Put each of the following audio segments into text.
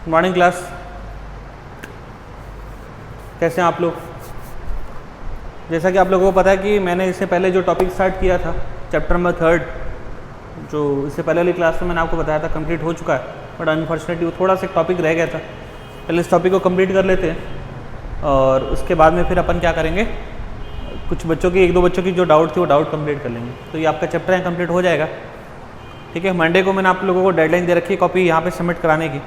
Morning class, कैसे हैं आप लोग? जैसा कि आप लोगों को पता है कि मैंने इससे पहले जो टॉपिक स्टार्ट किया था चैप्टर नंबर 3, जो इससे पहले वाली क्लास में मैंने आपको बताया था कंप्लीट हो चुका है, बट अनफॉर्चुनेटली वो थोड़ा सा टॉपिक रह गया था। पहले इस टॉपिक को कंप्लीट कर लेते हैं और उसके बाद में फिर अपन क्या करेंगे, कुछ बच्चों की, 1-2 बच्चों की जो डाउट थी वो डाउट कंप्लीट कर लेंगे। तो ये आपका चैप्टर है कंप्लीट हो जाएगा, ठीक है। मंडे को मैंने आप लोगों को डेडलाइन दे रखी है कॉपी यहाँ पे सबमिट कराने की।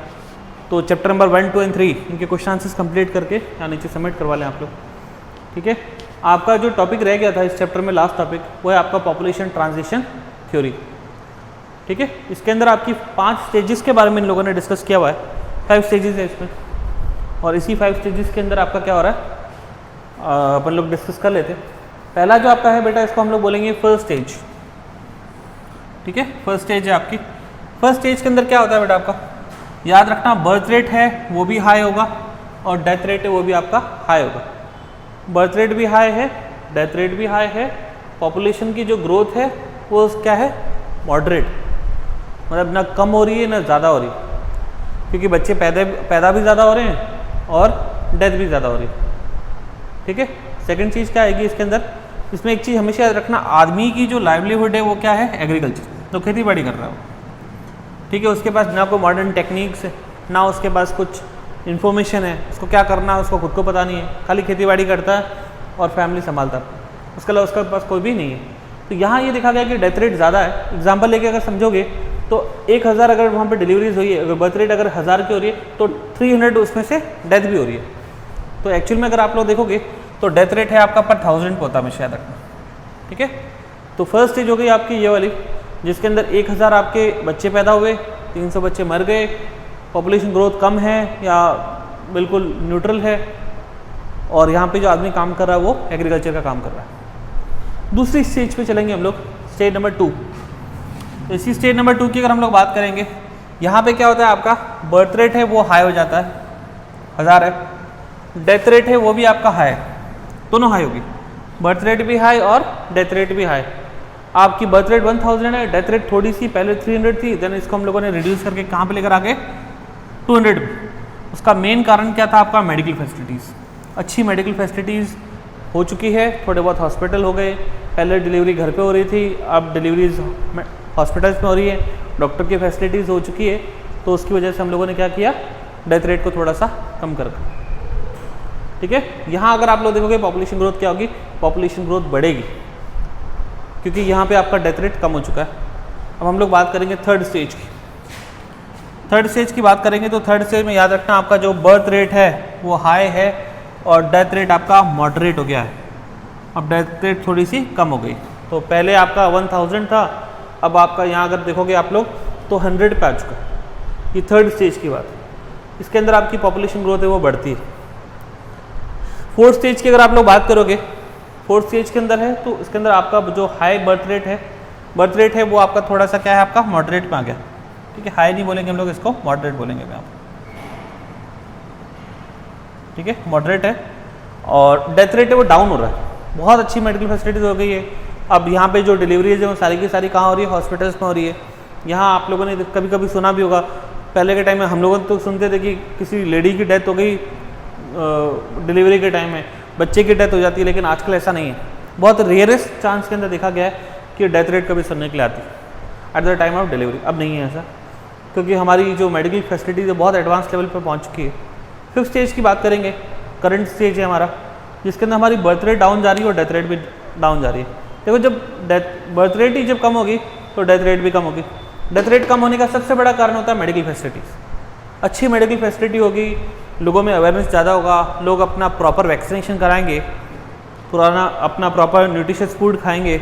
तो चैप्टर नंबर 1, 2 एंड 3 इनके क्वेश्चन आंसर्स कंप्लीट करके यहाँ नीचे सबमिट करवा लें आप लोग, ठीक है। आपका जो टॉपिक रह गया था इस चैप्टर में, लास्ट टॉपिक, वो है आपका पॉपुलेशन ट्रांजिशन थ्योरी, ठीक है। इसके अंदर आपकी 5 स्टेजेस के बारे में इन लोगों ने डिस्कस किया हुआ है। 5 स्टेजेस है इसमें, और इसी 5 स्टेजेस के अंदर आपका क्या हो रहा है, अपन लोग डिस्कस कर लेते हैं। पहला जो आपका है बेटा, इसको हम लोग बोलेंगे फर्स्ट स्टेज, ठीक है। फर्स्ट स्टेज है आपकी। फर्स्ट स्टेज के अंदर क्या होता है बेटा आपका, याद रखना, बर्थ रेट है वो भी हाई होगा और डेथ रेट है वो भी आपका हाई होगा। बर्थ रेट भी हाई है, डेथ रेट भी हाई है। पॉपुलेशन की जो ग्रोथ है वो क्या है, मॉडरेट, मतलब ना कम हो रही है ना ज़्यादा हो रही है, क्योंकि बच्चे पैदा भी ज़्यादा हो रहे हैं और डेथ भी ज़्यादा हो रही है, ठीक है। सेकंड चीज़ क्या आएगी इसके अंदर, इसमें एक चीज़ हमेशा याद रखना, आदमी की जो लाइवलीहुड है वो क्या है, एग्रीकल्चर, तो खेती बाड़ी कर रहा है, ठीक है। उसके पास ना कोई मॉडर्न टेक्निक्स है, ना उसके पास कुछ इन्फॉर्मेशन है, उसको क्या करना है उसको खुद को पता नहीं है, खाली खेती बाड़ी करता है और फैमिली संभालता है, उसके अलावा उसके पास कोई भी नहीं है। तो यहाँ ये देखा गया कि डेथ रेट ज़्यादा है। एग्जाम्पल लेके अगर समझोगे तो 1000 अगर वहाँ पे डिलीवरीज हुई है, अगर बर्थ रेट अगर 1000 की हो रही है तो 300 उसमें से डेथ भी हो रही है। तो एक्चुअल में अगर आप लोग देखोगे तो डेथ रेट है आपका पर 1000 पे होता है, हमेशा याद रखना, ठीक है। तो फर्स्ट स्टेज हो गई आपकी ये वाली, जिसके अंदर 1000 आपके बच्चे पैदा हुए, 300 बच्चे मर गए, पॉपुलेशन ग्रोथ कम है या बिल्कुल न्यूट्रल है, और यहाँ पे जो आदमी काम कर रहा है वो एग्रीकल्चर का काम कर रहा है। दूसरी स्टेज पे चलेंगे हम लोग, स्टेज नंबर 2। तो इसी स्टेज नंबर 2 की अगर हम लोग बात करेंगे, यहाँ पे क्या होता है, आपका बर्थ रेट है वो हाई हो जाता है, 1000 है, डेथ रेट है वो भी आपका हाई है, दोनों हाई होगी, बर्थ रेट भी हाई और डेथ रेट भी हाई। आपकी बर्थ रेट 1000 है, डेथ रेट थोड़ी सी पहले 300 थी, देन इसको हम लोगों ने रिड्यूस करके कहाँ पे लेकर आ गए, 200 पे। उसका मेन कारण क्या था, आपका मेडिकल फैसिलिटीज़, अच्छी मेडिकल फैसिलिटीज़ हो चुकी है, थोड़े बहुत हॉस्पिटल हो गए, पहले डिलीवरी घर पे हो रही थी, अब डिलीवरीज हॉस्पिटल्स में हो रही है, डॉक्टर की फैसिलिटीज़ हो चुकी है, तो उसकी वजह से हम लोगों ने क्या किया, डेथ रेट को थोड़ा सा कम कर दिया, ठीक है। यहाँ अगर आप लोग देखोगे पॉपुलेशन ग्रोथ क्या होगी, पॉपुलेशन ग्रोथ बढ़ेगी, क्योंकि यहाँ पे आपका डेथ रेट कम हो चुका है। अब हम लोग बात करेंगे थर्ड स्टेज की। थर्ड स्टेज की बात करेंगे तो थर्ड स्टेज में याद रखना, आपका जो बर्थ रेट है वो हाई है और डेथ रेट आपका मॉडरेट हो गया है। अब डेथ रेट थोड़ी सी कम हो गई, तो पहले आपका 1000 था, अब आपका यहाँ अगर देखोगे आप लोग तो 100 पे आ चुका है। ये थर्ड स्टेज की बात है, इसके अंदर आपकी पॉपुलेशन ग्रोथ है वो बढ़ती है। फोर्थ स्टेज की अगर आप लोग बात करोगे, फोर्थ स्टेज के अंदर है तो इसके अंदर आपका जो हाई बर्थ रेट है वो आपका थोड़ा सा क्या है, आपका मॉडरेट में आ गया, ठीक है। हाई नहीं बोलेंगे हम लोग, इसको मॉडरेट बोलेंगे मैं, ठीक है, मॉडरेट है। और डेथ रेट है वो डाउन हो रहा है, बहुत अच्छी मेडिकल फैसिलिटीज हो गई है। अब यहाँ पे जो डिलीवरीज है वो सारी की सारी कहाँ हो रही है, हॉस्पिटल्स में हो रही है। यहाँ आप लोगों ने कभी कभी सुना भी होगा, पहले के टाइम में हम लोग तो सुनते थे कि किसी लेडी की डेथ हो गई डिलीवरी के टाइम में, बच्चे की डेथ हो जाती है, लेकिन आजकल ऐसा नहीं है। बहुत रेयरेस्ट चांस के अंदर देखा गया है कि डेथ रेट कभी सुनने के लिए आती है at the time of delivery. अब नहीं है ऐसा, क्योंकि हमारी जो मेडिकल फैसिलिटीज है बहुत एडवांस लेवल पर पहुँच चुकी है। फिफ्थ स्टेज की बात करेंगे, करंट स्टेज है हमारा, जिसके अंदर हमारी बर्थ रेट डाउन जा रही है और डेथ रेट भी डाउन जा रही है। देखो जब बर्थ रेट ही जब कम होगी तो डेथ रेट भी कम होगी। डेथ रेट कम होने का सबसे बड़ा कारण होता है मेडिकल फैसिलिटीज़। अच्छी मेडिकल फैसिलिटी होगी, लोगों में अवेयरनेस ज़्यादा होगा, लोग अपना प्रॉपर वैक्सीनेशन कराएंगे, अपना प्रॉपर न्यूट्रिशियस फूड खाएंगे,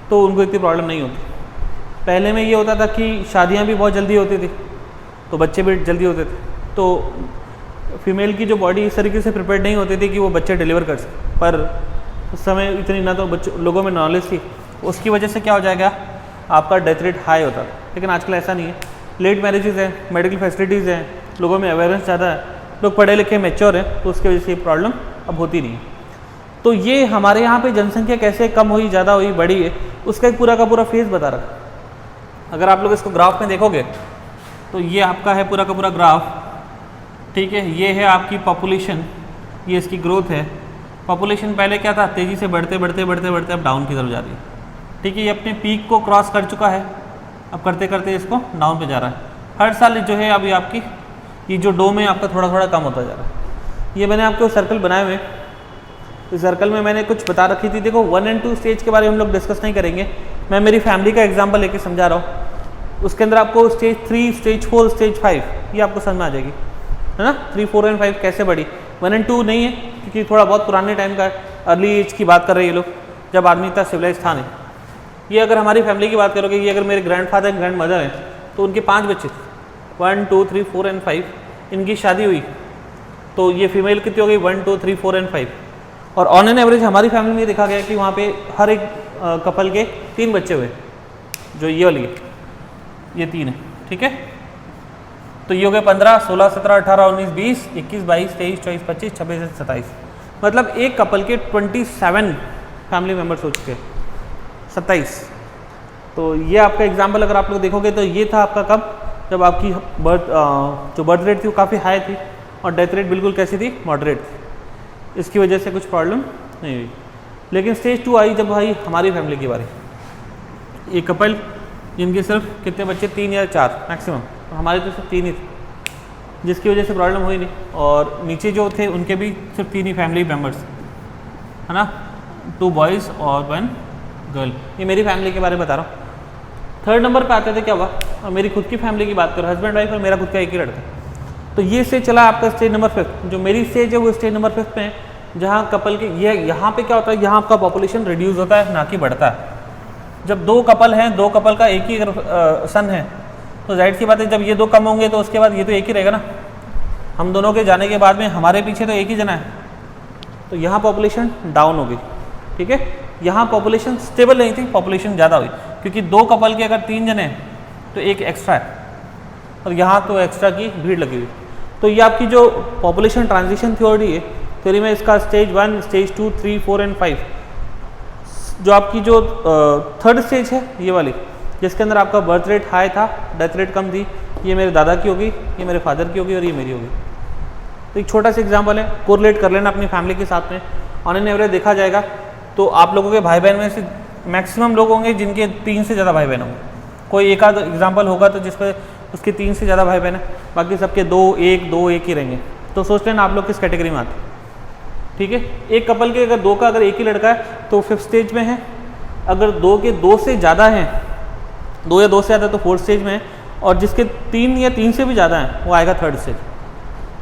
तो उनको इतनी प्रॉब्लम नहीं होती। पहले में ये होता था कि शादियाँ भी बहुत जल्दी होती थी, तो बच्चे भी जल्दी होते थे, तो फीमेल की जो बॉडी इस तरीके से प्रिपेयर नहीं होती थी कि वो बच्चे डिलीवर कर सके। पर उस समय इतनी ना तो बच्चों लोगों में नॉलेज थी, उसकी वजह से क्या हो जाएगा, आपका डेथ रेट हाई होता था। लेकिन आजकल ऐसा नहीं है, लेट मैरिजेज हैं, मेडिकल फैसिलिटीज़ हैं, लोगों में अवेयरनेस ज़्यादा है, लोग पढ़े लिखे मैच्योर हैं, तो उसकी वजह से ये प्रॉब्लम अब होती नहीं है। तो ये हमारे यहाँ पे जनसंख्या कैसे कम हुई, ज़्यादा हुई, बढ़ी है, उसका एक पूरा का पूरा फेज बता रखा। अगर आप लोग इसको ग्राफ में देखोगे तो ये आपका है पूरा का पूरा ग्राफ, ठीक है। ये है आपकी पॉपुलेशन, ये इसकी ग्रोथ है। पॉपुलेशन पहले क्या था, तेज़ी से बढ़ते बढ़ते बढ़ते बढ़ते अब डाउन की तरफ जा रही है, ठीक है। ये अपने पीक को क्रॉस कर चुका है, अब करते करते इसको डाउन पे जा रहा है। हर साल जो है अभी आपकी ये जो डोम है आपका थोड़ा थोड़ा कम होता जा रहा है। ये मैंने आपको सर्कल बनाए हुए, इस सर्कल में मैंने कुछ बता रखी थी। देखो 1 और 2 स्टेज के बारे में हम लोग डिस्कस नहीं करेंगे, मैं मेरी फैमिली का एग्जांपल लेके समझा रहा हूँ। उसके अंदर आपको स्टेज 3, स्टेज 4, स्टेज 5 ये आपको समझ में आ जाएगी, है ना। 3, 4 और 5 कैसे बढ़ी। 1 और 2 नहीं है क्योंकि थोड़ा बहुत पुराने टाइम का है, अर्ली एज की बात कर रहे हैं ये लोग, जब आदमी इतना सिविलाइज था नहीं। ये अगर हमारी फैमिली की बात करोगे, ये अगर मेरे ग्रैंडफादर एंड ग्रैंड मदर हैं तो उनके 5 बच्चे थे, 1, 2, 3, 4 और 5। इनकी शादी हुई तो ये फीमेल कितनी हो गई, 1, 2, 3, 4 और 5। और ऑन एन एवरेज हमारी फैमिली में देखा गया कि वहाँ पे हर एक कपल के 3 बच्चे हुए, जो ये वाली ये 3 है, ठीक है। तो ये हो गए 15, 16, 17, 18, 19, 20, 21, 22, 23, 24, 25, 26, 27। मतलब एक कपल के 27 फैमिली मेम्बर्स हो चुके हैं, 27। तो ये आपका एग्जाम्पल अगर आप लोग देखोगे तो ये था आपका कब, जब आपकी जो बर्थ रेट थी वो काफ़ी हाई थी और डेथ रेट बिल्कुल कैसी थी, मॉडरेट थी। इसकी वजह से कुछ प्रॉब्लम नहीं हुई। लेकिन स्टेज 2 आई जब भाई हमारी फैमिली की बारी, एक कपल जिनके सिर्फ कितने बच्चे, 3 या 4 मैक्सिमम, हमारे तो सिर्फ 3 ही थे, जिसकी वजह से प्रॉब्लम हुई नहीं। और नीचे जो थे उनके भी सिर्फ 3 ही फैमिली मेम्बर्स, है ना, 2 बॉयज़ और 1 गर्ल। ये मेरी फैमिली के बारे में बता रहा हूँ। 3rd नंबर पे आते थे क्या हुआ, और मेरी खुद की फैमिली की बात करो, हस्बैंड वाइफ और मेरा खुद का एक ही लड़का। तो ये स्टेज चला आपका स्टेज नंबर 5। जो मेरी स्टेज है वो स्टेज नंबर 5 पे है, जहाँ कपल के ये यहाँ पे क्या होता है, यहाँ आपका पॉपुलेशन रिड्यूस होता है ना कि बढ़ता है। जब 2 कपल हैं, 2 कपल का एक ही अगर सन है तो जाहिर सी बात है जब ये 2 कम होंगे तो उसके बाद ये तो एक ही रहेगा ना। हम दोनों के जाने के बाद में हमारे पीछे तो एक ही जना है, तो यहाँ पॉपुलेशन डाउन हो गई, ठीक है। यहाँ पॉपुलेशन स्टेबल नहीं थी, पॉपुलेशन ज़्यादा हुई क्योंकि 2 कपल के अगर 3 जने हैं तो एक एक्स्ट्रा है, और यहाँ तो एक्स्ट्रा की भीड़ लगी हुई। तो ये आपकी जो पॉपुलेशन ट्रांजिशन थ्योरी है, थ्योरी में इसका स्टेज 1, स्टेज 2, 3, 4 और 5, जो आपकी जो 3rd स्टेज है ये वाली, जिसके अंदर आपका बर्थ रेट हाई था, डेथ रेट कम थी, ये मेरे दादा की होगी, ये मेरे फादर की होगी और ये मेरी होगी। तो एक छोटा सा एग्जांपल है, कोरिलेट कर लेना अपनी फैमिली के साथ में। ऑन एन एवरेज देखा जाएगा तो आप लोगों के भाई बहन में से मैक्सिमम लोग होंगे जिनके 3 से ज़्यादा भाई बहन होंगे। कोई एक आध एग्जाम्पल होगा तो जिस पर उसके 3 से ज़्यादा भाई बहन है, बाकी सबके 2, 1 ही रहेंगे। तो सोच लेना आप लोग किस कैटेगरी में आते हैं, ठीक है। एक कपल के अगर 2 का अगर एक ही लड़का है तो 5th स्टेज में है, अगर 2 के 2 से ज़्यादा हैं, 2 या 2 से ज़्यादा तो 4th स्टेज में है, और जिसके 3 या 3 से भी ज़्यादा हैं वो आएगा 3rd स्टेज,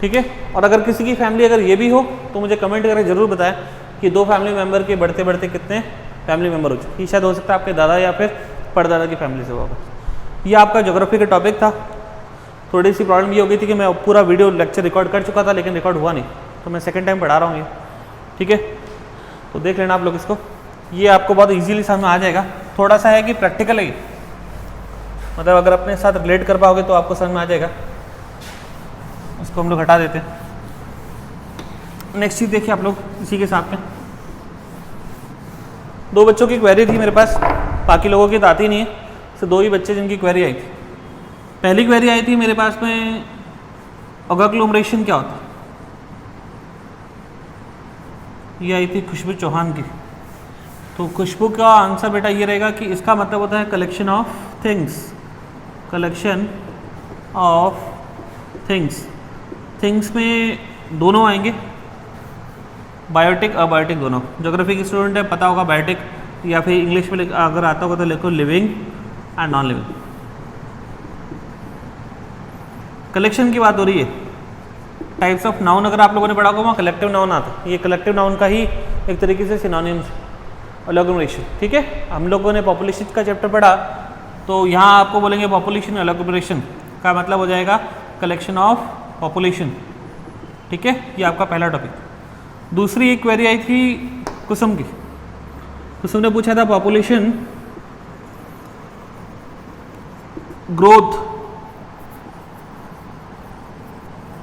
ठीक है। और अगर किसी की फैमिली अगर ये भी हो तो मुझे कमेंट करके ज़रूर बताएं कि 2 फैमिली मेम्बर के बढ़ते बढ़ते कितने फैमिली मेम्बर हो चुके। ये शायद हो सकता है आपके दादा या फिर परदादा की फैमिली से होगा। ये आपका ज्योग्राफी का टॉपिक था। थोड़ी सी प्रॉब्लम ये हो गई थी कि मैं पूरा वीडियो लेक्चर रिकॉर्ड कर चुका था लेकिन रिकॉर्ड हुआ नहीं, तो मैं सेकंड टाइम पढ़ा रहा हूँ ये, ठीक है। तो देख लेना आप लोग इसको, ये आपको बहुत इजीली समझ में आ जाएगा। थोड़ा सा है कि प्रैक्टिकल है, मतलब अगर अपने साथ रिलेट कर पाओगे तो आपको समझ में आ जाएगा। इसको हम लोग हटा देते हैं। नेक्स्ट चीज़ देखिए आप लोग इसी के साथ में, 2 बच्चों की क्वेरी थी मेरे पास, बाकी लोगों की तो आती नहीं है, सिर्फ 2 ही बच्चे जिनकी क्वेरी आई थी। पहली क्वेरी आई थी मेरे पास में, अग्लोमरेशन क्या होता है, ये आई थी खुशबू चौहान की। तो खुशबू का आंसर बेटा ये रहेगा कि इसका मतलब होता है collection of things, collection of things. Things में दोनों आएंगे, बायोटिक अबायोटिक दोनों। ज्योग्राफी के स्टूडेंट है, पता होगा बायोटिक, या फिर इंग्लिश में अगर आता होगा तो लिखो living and non living. Collection की बात हो रही है, टाइप्स ऑफ नाउन अगर आप लोगों ने पढ़ा होगा वहाँ कलेक्टिव नाउन आता है, ये कलेक्टिव नाउन का ही एक तरीके से सिनोनिम्स है। एग्लोमरेशन, ठीक है। हम लोगों ने पॉपुलेशन का चैप्टर पढ़ा तो यहाँ आपको बोलेंगे पॉपुलेशन एग्लोमरेशन का मतलब हो जाएगा कलेक्शन ऑफ पॉपुलेशन, ठीक है। ये आपका पहला टॉपिक। दूसरी एक क्वेरी आई थी कुसुम की। कुसुम ने पूछा था population growth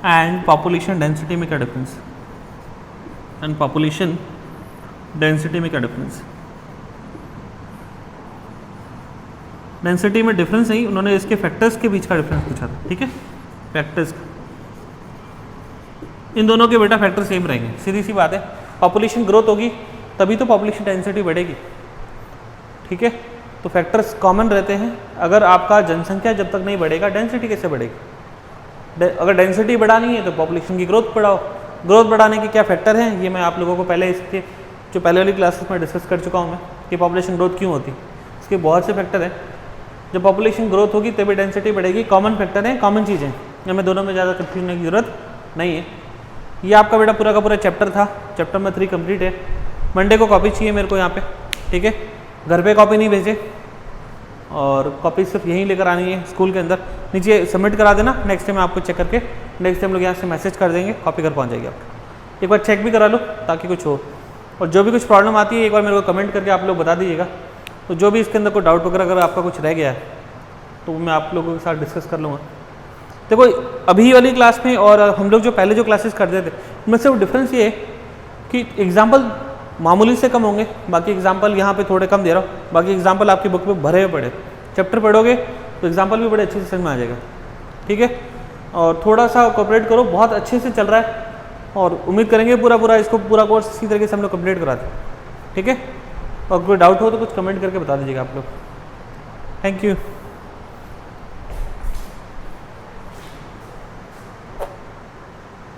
and population density में क्या डिफरेंस, एंड पॉपुलेशन डेंसिटी में क्या डिफरेंस है? डेंसिटी में डिफरेंस नहीं, उन्होंने इसके फैक्टर्स के बीच का डिफरेंस पूछा था, ठीक है, फैक्टर्स। इन दोनों के बेटा फैक्टर सेम रहेंगे, सीधी सी बात है। पॉपुलेशन ग्रोथ होगी तभी तो पॉपुलेशन डेंसिटी बढ़ेगी, ठीक है। तो फैक्टर्स कॉमन रहते हैं। अगर आपका जनसंख्या जब तक नहीं बढ़ेगा डेंसिटी कैसे बढ़ेगी? अगर डेंसिटी बढ़ानी है तो पॉपुलेशन की ग्रोथ बढ़ाओ। ग्रोथ बढ़ाने के क्या फैक्टर हैं, ये मैं आप लोगों को पहले इसके जो पहले वाली क्लासेस में डिस्कस कर चुका हूँ मैं, कि पॉपुलेशन ग्रोथ क्यों होती है। इसके बहुत से फैक्टर हैं। जब पॉपुलेशन ग्रोथ होगी तभी डेंसिटी बढ़ेगी। कॉमन फैक्टर हैं, कॉमन चीज़ें, हमें दोनों में ज़्यादा कन्फ्यूजन की जरूरत नहीं है। ये आपका बेटा पूरा का पूरा चैप्टर था, चैप्टर नंबर 3 कंप्लीट है। मंडे को कॉपी चाहिए मेरे को यहाँ पे, ठीक है। घर पे कॉपी नहीं भेजे, और कॉपी सिर्फ यहीं लेकर आनी है स्कूल के अंदर, नीचे सबमिट करा देना। नेक्स्ट टाइम आपको चेक करके नेक्स्ट टाइम लोग यहाँ से मैसेज कर देंगे, कॉपी कर पहुँच जाएगी आपको। एक बार चेक भी करा लो ताकि कुछ हो, और जो भी कुछ प्रॉब्लम आती है एक बार मेरे को कमेंट करके आप लोग बता दीजिएगा। तो जो भी इसके अंदर कोई डाउट वगैरह अगर आपका कुछ रह गया है तो मैं आप लोगों के साथ डिस्कस कर लूँगा। देखो अभी वाली क्लास में और हम लोग जो पहले जो क्लासेस करते थे उनमें सिर्फ डिफरेंस ये है कि एग्जाम्पल मामूली से कम होंगे, बाकी एग्जाम्पल यहाँ पे थोड़े कम दे रहा हूँ, बाकी एग्जाम्पल आपकी बुक में भरे हुए पड़े। चैप्टर पढ़ोगे तो एग्जाम्पल भी बड़े अच्छे से समझ में आ जाएगा, ठीक है। और थोड़ा सा कोऑपरेट करो, बहुत अच्छे से चल रहा है, और उम्मीद करेंगे पूरा इसको पूरा कोर्स इसी तरीके से हम लोग कंप्लीट कराते हैं, ठीक है। और कोई डाउट हो तो कुछ कमेंट करके बता दीजिएगा आप लोग। Thank you.